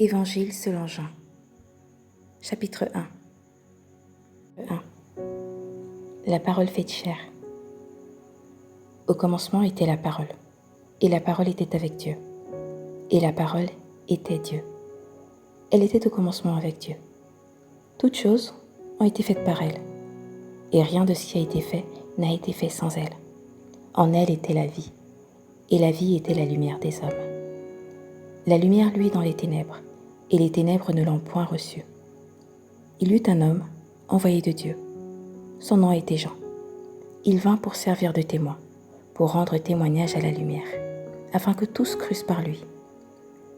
Évangile selon Jean. Chapitre 1. La parole faite chair. Au commencement était la parole, et la parole était avec Dieu, et la parole était Dieu. Elle était au commencement avec Dieu. Toutes choses ont été faites par elle, et rien de ce qui a été fait n'a été fait sans elle. En elle était la vie, et la vie était la lumière des hommes. La lumière luit dans les ténèbres, et les ténèbres ne l'ont point reçue. Il y eut un homme, envoyé de Dieu. Son nom était Jean. Il vint pour servir de témoin, pour rendre témoignage à la lumière, afin que tous crussent par lui.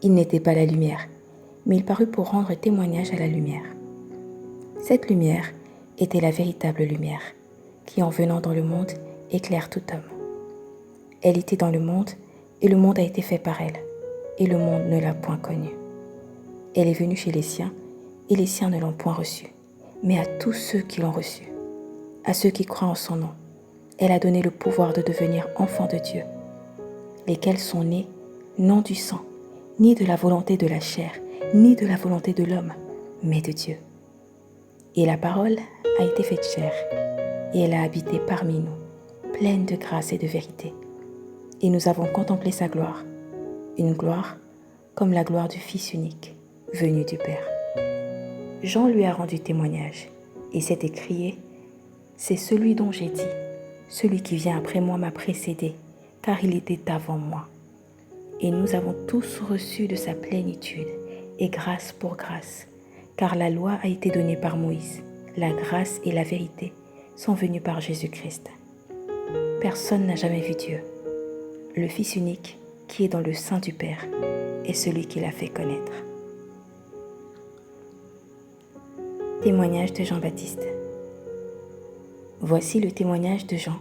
Il n'était pas la lumière, mais il parut pour rendre témoignage à la lumière. Cette lumière était la véritable lumière, qui en venant dans le monde éclaire tout homme. Elle était dans le monde, et le monde a été fait par elle, et le monde ne l'a point connue. Elle est venue chez les siens, et les siens ne l'ont point reçue, mais à tous ceux qui l'ont reçue, à ceux qui croient en son nom, elle a donné le pouvoir de devenir enfants de Dieu, lesquels sont nés non du sang, ni de la volonté de la chair, ni de la volonté de l'homme, mais de Dieu. Et la parole a été faite chair, et elle a habité parmi nous, pleine de grâce et de vérité. Et nous avons contemplé sa gloire, une gloire comme la gloire du Fils unique, venu du Père. Jean lui a rendu témoignage, et s'est écrié: c'est celui dont j'ai dit, celui qui vient après moi m'a précédé, car il était avant moi. Et nous avons tous reçu de sa plénitude, et grâce pour grâce, car la loi a été donnée par Moïse, la grâce et la vérité sont venues par Jésus-Christ. Personne n'a jamais vu Dieu. Le Fils unique, qui est dans le sein du Père, est celui qui l'a fait connaître. Témoignage de Jean-Baptiste. Voici le témoignage de Jean,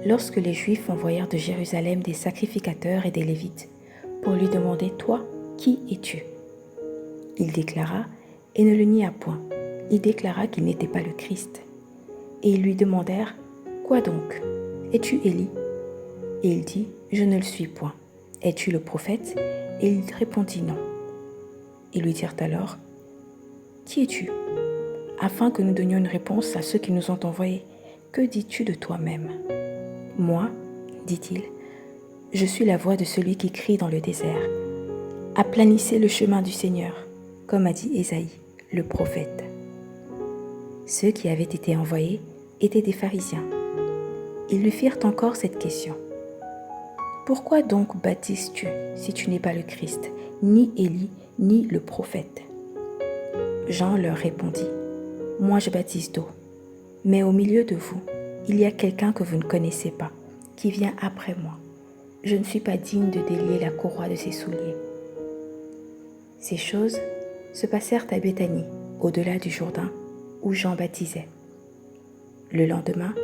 lorsque les Juifs envoyèrent de Jérusalem des sacrificateurs et des Lévites pour lui demander: toi, qui es-tu? Il déclara, et ne le nia point, il déclara qu'il n'était pas le Christ. Et ils lui demandèrent: quoi donc? Es-tu Élie? Et il dit: je ne le suis point. Es-tu le prophète? Et il répondit: non. Ils lui dirent alors: qui es-tu? Afin que nous donnions une réponse à ceux qui nous ont envoyés. Que dis-tu de toi-même? Moi, dit-il, je suis la voix de celui qui crie dans le désert. Aplanissez le chemin du Seigneur, comme a dit Ésaïe, le prophète. Ceux qui avaient été envoyés étaient des pharisiens. Ils lui firent encore cette question: pourquoi donc baptises-tu si tu n'es pas le Christ, ni Élie, ni le prophète? Jean leur répondit: moi je baptise d'eau, mais au milieu de vous, il y a quelqu'un que vous ne connaissez pas, qui vient après moi. Je ne suis pas digne de délier la courroie de ses souliers. Ces choses se passèrent à Béthanie, au-delà du Jourdain, où Jean baptisait. Le lendemain,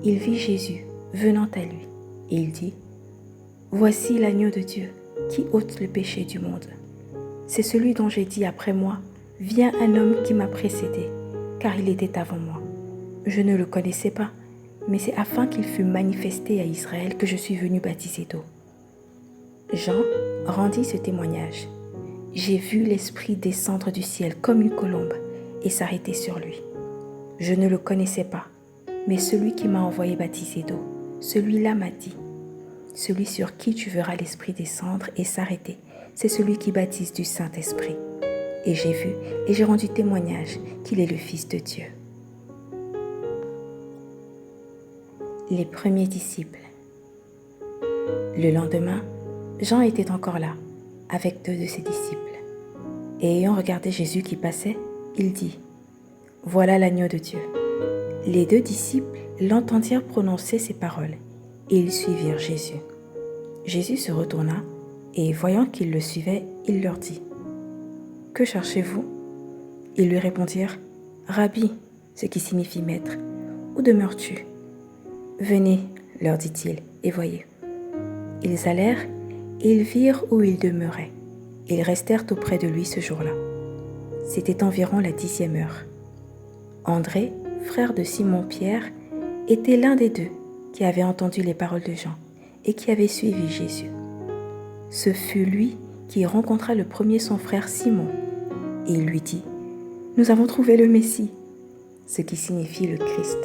il vit Jésus venant à lui, et il dit: voici l'agneau de Dieu qui ôte le péché du monde. C'est celui dont j'ai dit après moi: vient un homme qui m'a précédé, car il était avant moi. Je ne le connaissais pas, mais c'est afin qu'il fût manifesté à Israël que je suis venu baptiser d'eau. Jean rendit ce témoignage: j'ai vu l'Esprit descendre du ciel comme une colombe et s'arrêter sur lui. Je ne le connaissais pas, mais celui qui m'a envoyé baptiser d'eau, celui-là m'a dit: celui sur qui tu verras l'Esprit descendre et s'arrêter, c'est celui qui baptise du Saint-Esprit. Et j'ai vu et j'ai rendu témoignage qu'il est le Fils de Dieu. Les premiers disciples. Le lendemain, Jean était encore là, avec 2 de ses disciples. Et ayant regardé Jésus qui passait, il dit: voilà l'agneau de Dieu. Les 2 disciples l'entendirent prononcer ces paroles, et ils suivirent Jésus. Jésus se retourna, et voyant qu'ils le suivaient, il leur dit: que cherchez-vous? Ils lui répondirent: Rabbi, ce qui signifie maître, où demeures-tu? Venez, leur dit-il, et voyez. Ils allèrent, et ils virent où il demeurait. Ils restèrent auprès de lui ce jour-là. C'était environ la 10e heure. André, frère de Simon-Pierre, était l'un des 2 qui avaient entendu les paroles de Jean et qui avait suivi Jésus. Ce fut lui qui rencontra le premier son frère Simon, et il lui dit, « Nous avons trouvé le Messie », ce qui signifie le Christ,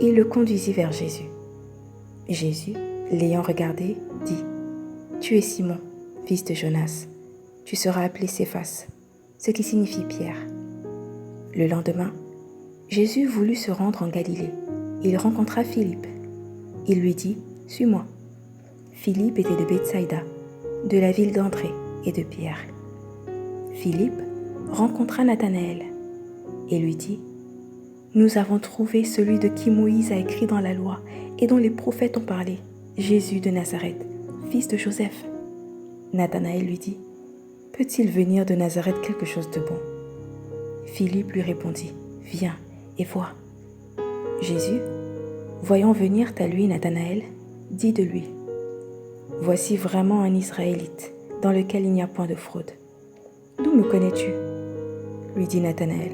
et il le conduisit vers Jésus. Jésus, l'ayant regardé, dit, « Tu es Simon, fils de Jonas, tu seras appelé Céphas, ce qui signifie Pierre. » Le lendemain, Jésus voulut se rendre en Galilée. Il rencontra Philippe. Il lui dit, « Suis-moi. » Philippe était de Bethsaïda, de la ville d'André et de Pierre. Philippe rencontra Nathanaël et lui dit, « Nous avons trouvé celui de qui Moïse a écrit dans la loi et dont les prophètes ont parlé, Jésus de Nazareth, fils de Joseph. » Nathanaël lui dit, « Peut-il venir de Nazareth quelque chose de bon ?» Philippe lui répondit, « Viens et vois. » Jésus, voyant venir à lui Nathanaël, dit de lui, « Voici vraiment un Israélite, dans lequel il n'y a point de fraude. D'où me connais-tu » lui dit Nathanaël.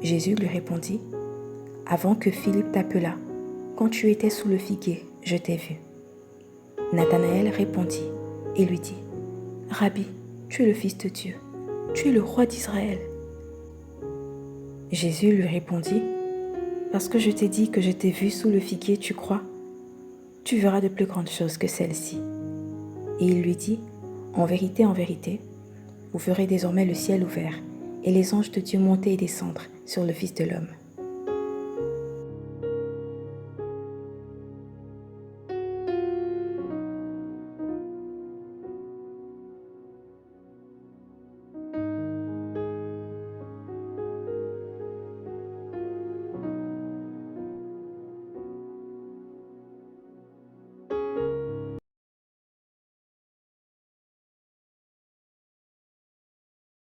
Jésus lui répondit, « Avant que Philippe t'appelât, quand tu étais sous le figuier, je t'ai vu. » Nathanaël répondit et lui dit, « Rabbi, tu es le Fils de Dieu, tu es le roi d'Israël. » Jésus lui répondit, « Parce que je t'ai dit que je t'ai vu sous le figuier, tu crois? Tu verras de plus grandes choses que celles-ci. » Et il lui dit, « En vérité, vous verrez désormais le ciel ouvert et les anges de Dieu monter et descendre sur le Fils de l'homme. »